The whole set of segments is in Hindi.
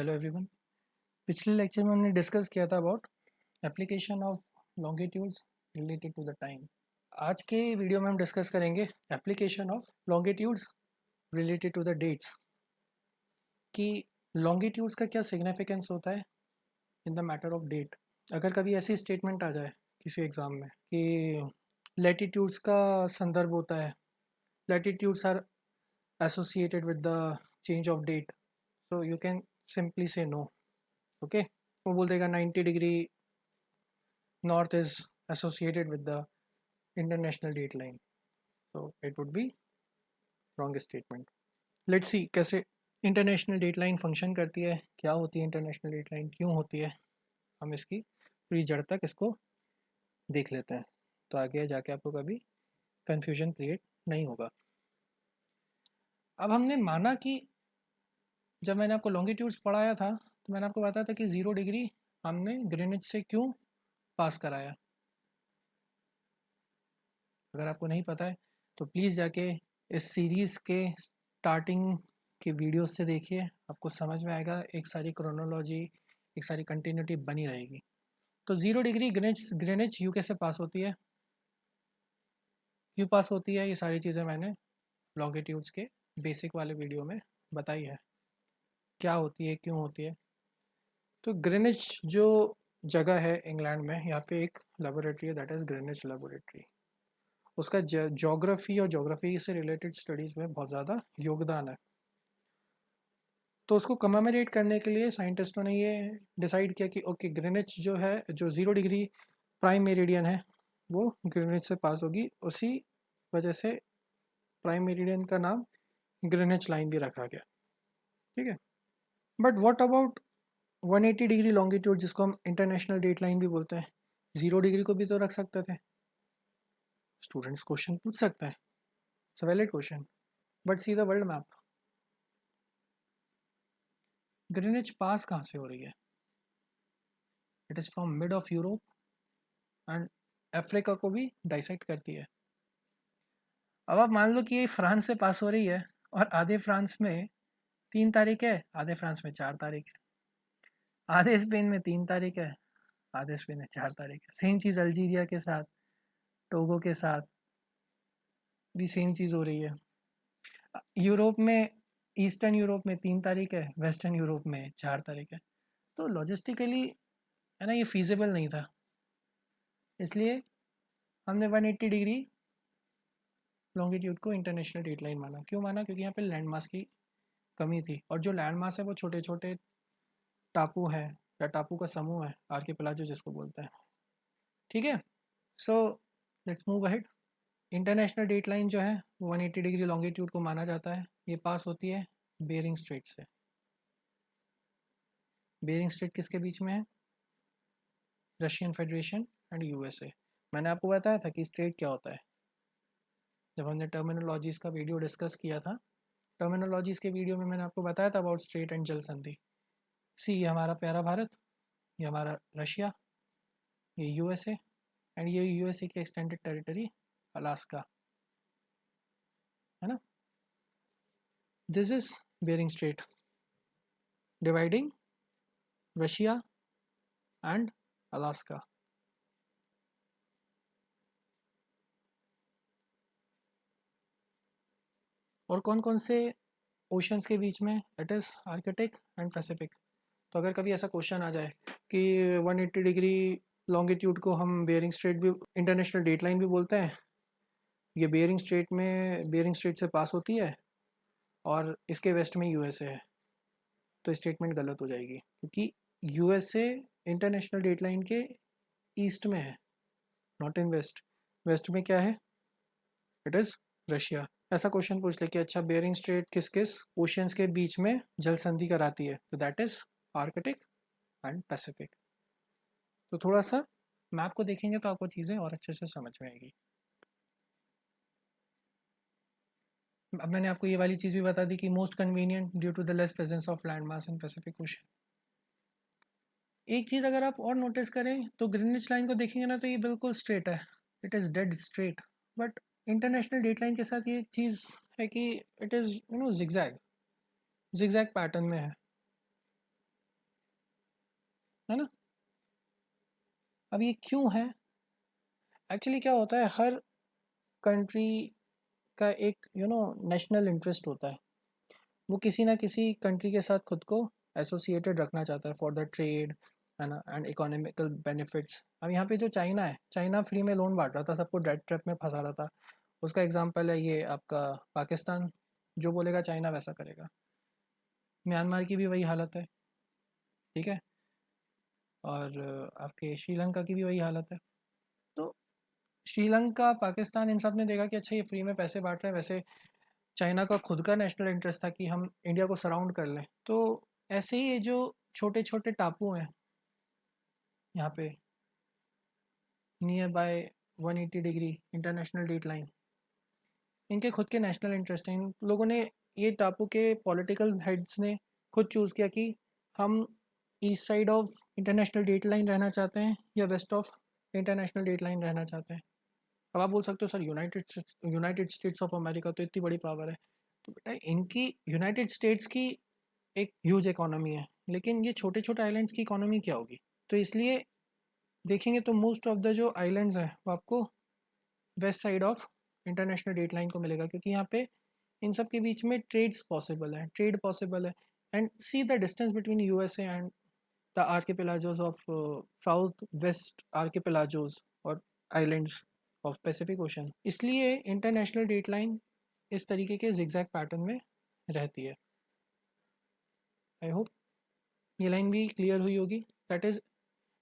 Hello everyone. पिछले लेक्चर में हमने डिस्कस किया था about application of longitudes related to the time. आज के वीडियो में हम डिस्कस करेंगे application of longitudes related to the dates, कि लॉन्गिट्यूड्स का क्या सिग्निफिकेंस होता है in the matter of date. अगर कभी ऐसी स्टेटमेंट आ जाए किसी एग्ज़ाम में कि लैटिट्यूड्स का संदर्भ होता है, latitudes are associated with the change of date, so you can simply say no. Okay, वो बोल देगा 90 degree north is associated with the international date line, so it would be wrong statement. Let's see कैसे इंटरनेशनल डेट लाइन फंक्शन करती है, क्या होती है इंटरनेशनल डेट लाइन, क्यों होती है। हम इसकी पूरी जड़ तक इसको देख लेते हैं, तो आगे जाके आपको कभी कंफ्यूजन क्रिएट नहीं होगा। अब हमने माना कि जब मैंने आपको लॉन्गिट्यूड्स पढ़ाया था तो मैंने आपको बताया था कि 0 डिग्री हमने ग्रीनिच से क्यों पास कराया। अगर आपको नहीं पता है तो प्लीज़ जाके इस सीरीज़ के स्टार्टिंग के वीडियोस से देखिए, आपको समझ में आएगा। एक सारी क्रोनोलॉजी, एक सारी कंटिन्यूटी बनी रहेगी। तो 0 डिग्री ग्रीनिच यूके से पास होती है, क्यों पास होती है, ये सारी चीज़ें मैंने लॉन्गिट्यूड्स के बेसिक वाले वीडियो में बताई है, क्या होती है, क्यों होती है। तो ग्रीनिच जो जगह है इंग्लैंड में, यहाँ पे एक लेबोरेटरी है, दैट इज़ ग्रीनिच लेबोरेटरी। उसका जोग्राफ़ी और जोग्राफ़ी से रिलेटेड स्टडीज़ में बहुत ज़्यादा योगदान है। तो उसको कमेमोरेट करने के लिए साइंटिस्टों ने ये डिसाइड किया कि ओके, ग्रीनिच जो है, जो 0 डिग्री प्राइम मेरिडियन है, वो ग्रीनिच से पास होगी। उसी वजह से प्राइम मेरिडियन का नाम ग्रीनिच लाइन भी रखा गया। ठीक है, but what about 180 degree longitude, जिसको हम इंटरनेशनल डेट लाइन भी बोलते हैं। 0 डिग्री को भी तो रख सकते थे। स्टूडेंट्स क्वेश्चन पूछ सकता है, it's a valid question, but see the world map. Greenwich pass कहाँ से हो रही है? It is from mid of Europe and Africa को भी डाइसेक्ट करती है। अब आप मान लो कि ये फ्रांस से पास हो रही है और आधे फ्रांस में 3 तारीख है, आधे फ्रांस में 4 तारीख है, आधे स्पेन में 3 तारीख है, आधे स्पेन में 4 तारीख है। सेम चीज़ अल्जीरिया के साथ, टोगो के साथ भी सेम चीज़ हो रही है। यूरोप में, ईस्टर्न यूरोप में 3 तारीख है, वेस्टर्न यूरोप में 4 तारीख है। तो लॉजिस्टिकली है ना, ये फीजिबल नहीं था, इसलिए हमने 180 डिग्री लॉन्गिट्यूड को इंटरनेशनल डेट लाइन माना। क्यों माना? क्योंकि यहाँ पे लैंड मास की कमी थी, और जो लैंड मास है वो छोटे छोटे टापू है, या टापू का समूह है, आर्किपेलागो जिसको बोलते हैं। ठीक है, so let's move ahead. International date line जो है 180 डिग्री लॉन्गिट्यूड को माना जाता है। ये पास होती है बेरिंग स्ट्रेट से। बेरिंग स्ट्रेट किसके बीच में है? Russian federation and USA. मैंने आपको बताया था कि स्ट्रेट क्या होता है जब हमने टर्मिनोलॉजीज़ का वीडियो डिस्कस किया था। टर्मिनोलॉजीज़ के वीडियो में मैंने आपको बताया था अबाउट स्ट्रेट एंड जल संधि। सी, ये हमारा प्यारा भारत, ये हमारा रशिया, ये यूएसए, एंड ये यूएसए की एक्सटेंडेड टेरिटरी अलास्का, है ना। This is Bering Strait dividing Russia and Alaska. और कौन कौन से ओशंस के बीच में? It is Arctic and Pacific. तो अगर कभी ऐसा क्वेश्चन आ जाए कि 180 डिग्री लॉन्गिट्यूड को हम बेरिंग स्ट्रेट भी, इंटरनेशनल डेट लाइन भी बोलते हैं, ये बेरिंग स्ट्रेट में, बेरिंग स्ट्रेट से पास होती है और इसके वेस्ट में यूएसए है, तो स्टेटमेंट गलत हो जाएगी, क्योंकि यूएसए इंटरनेशनल डेट लाइन के ईस्ट में है, नॉट इन वेस्ट। वेस्ट में क्या है? It is Russia. ऐसा क्वेश्चन पूछ ले कि अच्छा, बेरिंग स्ट्रेट किस किस ओशियंस के बीच में जल संधि कराती है, तो that is Arctic and Pacific. तो थोड़ा सा मैप को देखेंगे तो आपको चीज़ें और अच्छे से समझ में आएगी। अब मैंने आपको ये वाली चीज़ भी बता दी कि most convenient due to the less presence of land mass in Pacific Ocean. एक चीज़ अगर आप और नोटिस करें तो ग्रीनिच लाइन को देखेंगे ना, तो ये बिल्कुल स्ट्रेट है, it is dead straight. But international date line के साथ ये चीज़ है कि it is zigzag, zigzag pattern में है। है ना। अब ये क्यों है? एक्चुअली क्या होता है, हर कंट्री का एक नेशनल इंटरेस्ट होता है। वो किसी ना किसी कंट्री के साथ खुद को एसोसिएटेड रखना चाहता है फॉर द ट्रेड, है ना, एंड इकोनॉमिकल बेनिफिट्स। अब यहाँ पे जो चाइना है, चाइना फ्री में लोन बांट रहा था, सबको डेट ट्रैप में फंसा रहा था। उसका एग्जांपल है ये आपका पाकिस्तान। जो बोलेगा चाइना वैसा करेगा। म्यांमार की भी वही हालत है, ठीक है। और आपके श्रीलंका की भी वही हालत है। तो श्रीलंका, पाकिस्तान, इन सब ने देखा कि अच्छा ये फ्री में पैसे बांट रहे हैं। वैसे चाइना का खुद का नेशनल इंटरेस्ट था कि हम इंडिया को सराउंड कर लें। तो ऐसे ही ये जो छोटे छोटे टापू हैं यहाँ पे nearby 180 degree international date line, इनके खुद के नेशनल इंटरेस्ट हैं। इन लोगों ने, ये टापू के पॉलिटिकल हेड्स ने खुद चूज़ किया कि हम east side of international date line रहना चाहते हैं या west of international date line रहना चाहते हैं। अब आप बोल सकते हो sir United States of America तो इतनी बड़ी पावर है। तो बेटा इनकी, यूनाइटेड स्टेट्स की एक ह्यूज इकोनॉमी है, लेकिन ये छोटे छोटे आइलैंड्स की इकोनॉमी क्या होगी? तो इसलिए देखेंगे तो मोस्ट ऑफ द जो आइलैंड्स हैं वो आपको west side of international date line को मिलेगा, क्योंकि यहाँ पे इन सब के बीच में ट्रेड पॉसिबल है। And see the distance between USA and the archipelagos of south west archipelagos और आइलैंड्स ऑफ पैसिफिक ओशन। इसलिए इंटरनेशनल डेट लाइन इस तरीके के जिगजैग पैटर्न में रहती है। आई होप ये लाइन भी क्लियर हुई होगी। That is,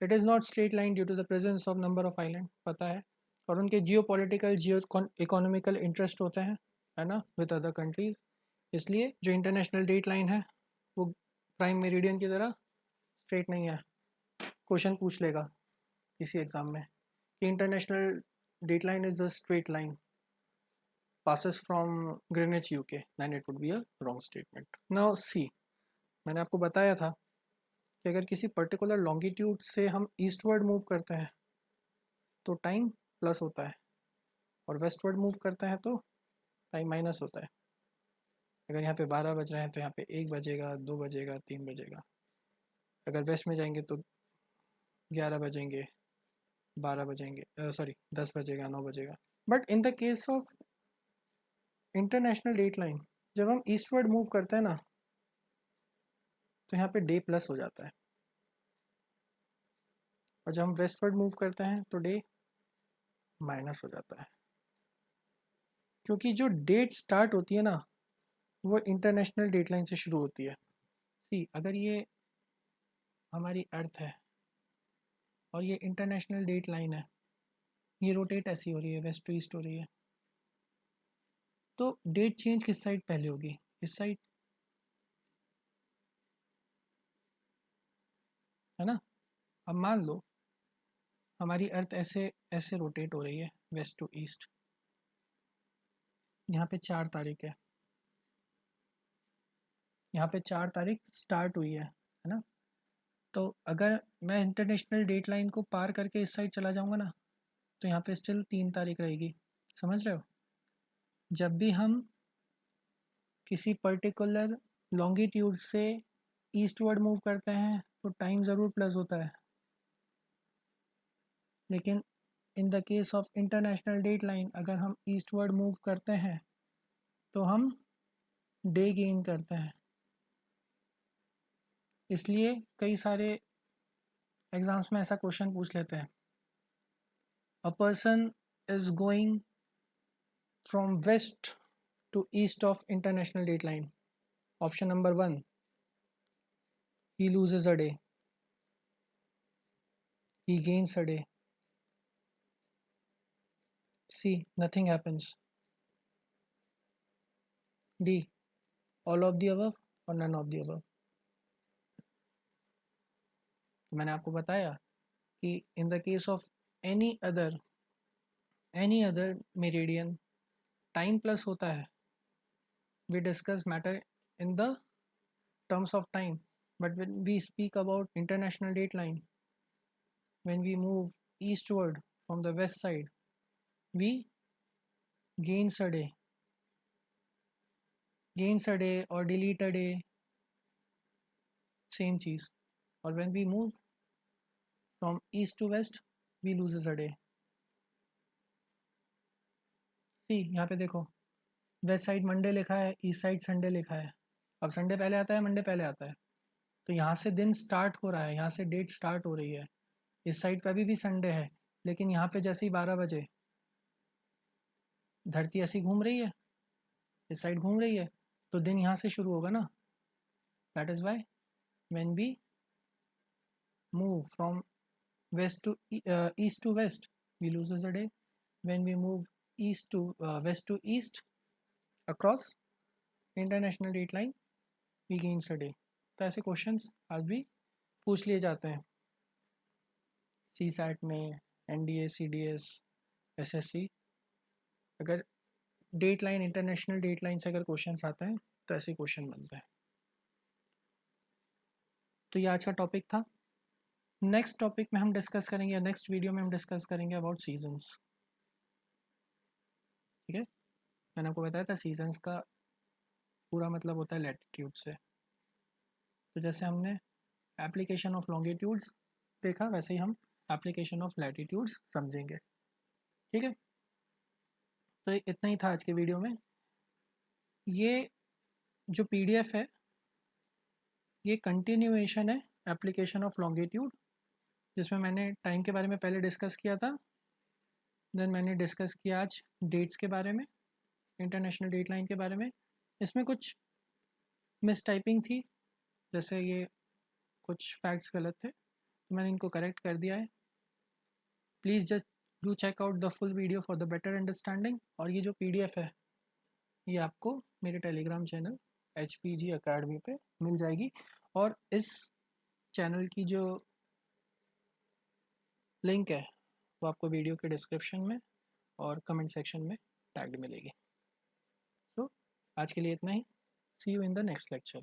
it is not straight line due to the presence of number of island, पता है। और उनके geo political, geo economical interest होते हैं, है ना, विद अदर कंट्रीज़। इसलिए जो इंटरनेशनल डेट लाइन है वो प्राइम मेरिडियन की तरह स्ट्रेट नहीं है। क्वेश्चन पूछ लेगा किसी एग्ज़ाम में कि international date line is a straight line passes from Greenwich UK, then it would be a wrong statement. Now see, मैंने आपको बताया था कि अगर किसी पर्टिकुलर लॉन्गिट्यूड से हम ईस्टवर्ड मूव करते हैं तो टाइम प्लस होता है, और वेस्टवर्ड मूव करते हैं तो टाइम माइनस होता है। अगर यहाँ पे 12 बज रहे हैं तो यहाँ पे 1 बजेगा, 2 बजेगा, 3 बजेगा। अगर वेस्ट में जाएंगे तो 11 बजेंगे, 12 बजेंगे, सॉरी 10 बजेगा, 9 बजेगा। But in the case of international date line, जब हम ईस्टवर्ड मूव करते हैं ना तो यहाँ पे डे प्लस हो जाता है, और जब हम वेस्टवर्ड मूव करते हैं तो डे माइनस हो जाता है। क्योंकि जो डेट स्टार्ट होती है ना वो इंटरनेशनल डेट लाइन से शुरू होती है। सी, अगर ये हमारी अर्थ है और ये इंटरनेशनल डेट लाइन है, ये रोटेट ऐसी हो रही है, वेस्ट टू ईस्ट हो रही है, तो डेट चेंज किस साइड पहले होगी? इस साइड, है ना। अब मान लो हमारी अर्थ ऐसे ऐसे रोटेट हो रही है वेस्ट टू ईस्ट। यहाँ पे 4 तारीख है, यहाँ पे 4 तारीख स्टार्ट हुई है ना। तो अगर मैं इंटरनेशनल डेट लाइन को पार करके इस साइड चला जाऊँगा ना तो यहाँ पे स्टिल 3 तारीख रहेगी। समझ रहे हो? जब भी हम किसी पर्टिकुलर लॉन्गिट्यूड से ईस्टवर्ड मूव करते हैं तो टाइम ज़रूर प्लस होता है, लेकिन in the case of international date line अगर हम ईस्टवर्ड मूव करते हैं तो हम डे गेन करते हैं। इसलिए कई सारे एग्ज़ाम्स में ऐसा क्वेश्चन पूछ लेते हैं, a person is going from west to east of international date line. Option number 1, he loses a day, he gains a day. C, nothing happens. D, all of the above or none of the above. तो मैंने आपको बताया कि in the case of any other meridian time plus होता है। We discuss matter in the terms of time, but when we speak about international date line, when we move eastward from the west side, we gains a day, or delete a day, same चीज़। और when we move from east to west we loses a day. See यहाँ पे देखो, वेस्ट साइड मंडे लिखा है, ईस्ट साइड संडे लिखा है। अब संडे पहले आता है, मंडे पहले आता है, तो यहाँ से दिन स्टार्ट हो रहा है, यहाँ से डेट स्टार्ट हो रही है। इस साइड पे अभी भी संडे है, लेकिन यहाँ पे जैसे ही 12 बजे धरती ऐसी घूम रही है, इस साइड घूम रही है, तो दिन यहाँ से शुरू होगा ना। That is why when we move from west to east to west we loses a day. When we move east to west to east across international date line we gains a day. तो ऐसे क्वेश्चंस आज भी पूछ लिए जाते हैं सी सैट में, NDA CDS SSC। अगर date line, international date line से अगर क्वेश्चंस आते हैं तो ऐसे क्वेश्चन बनते हैं। तो ये आज का टॉपिक था। नेक्स्ट टॉपिक में हम डिस्कस करेंगे, या नेक्स्ट वीडियो में हम डिस्कस करेंगे अबाउट सीजन्स। ठीक है, मैंने आपको बताया था सीजन्स का पूरा मतलब होता है लैटिट्यूड से। तो जैसे हमने एप्लीकेशन ऑफ लॉन्गिट्यूड्स देखा, वैसे ही हम एप्लीकेशन ऑफ लैटिट्यूड्स समझेंगे। ठीक है, तो इतना ही था आज के वीडियो में। ये जो PDF है ये कंटिन्यूएशन है एप्लीकेशन ऑफ लॉन्गिट्यूड, जिसमें मैंने टाइम के बारे में पहले डिस्कस किया था। देन मैंने डिस्कस किया आज डेट्स के बारे में, इंटरनेशनल डेट लाइन के बारे में। इसमें कुछ मिस टाइपिंग थी, जैसे ये कुछ फैक्ट्स गलत थे, तो मैंने इनको करेक्ट कर दिया है। Please just do check out the full video for the better understanding. और ये जो PDF है ये आपको मेरे टेलीग्राम चैनल HPG अकेडमी पे मिल जाएगी, और इस चैनल की जो लिंक है वो आपको वीडियो के डिस्क्रिप्शन में और कमेंट सेक्शन में टैग्ड मिलेगी। तो आज के लिए इतना ही। See you in the next lecture.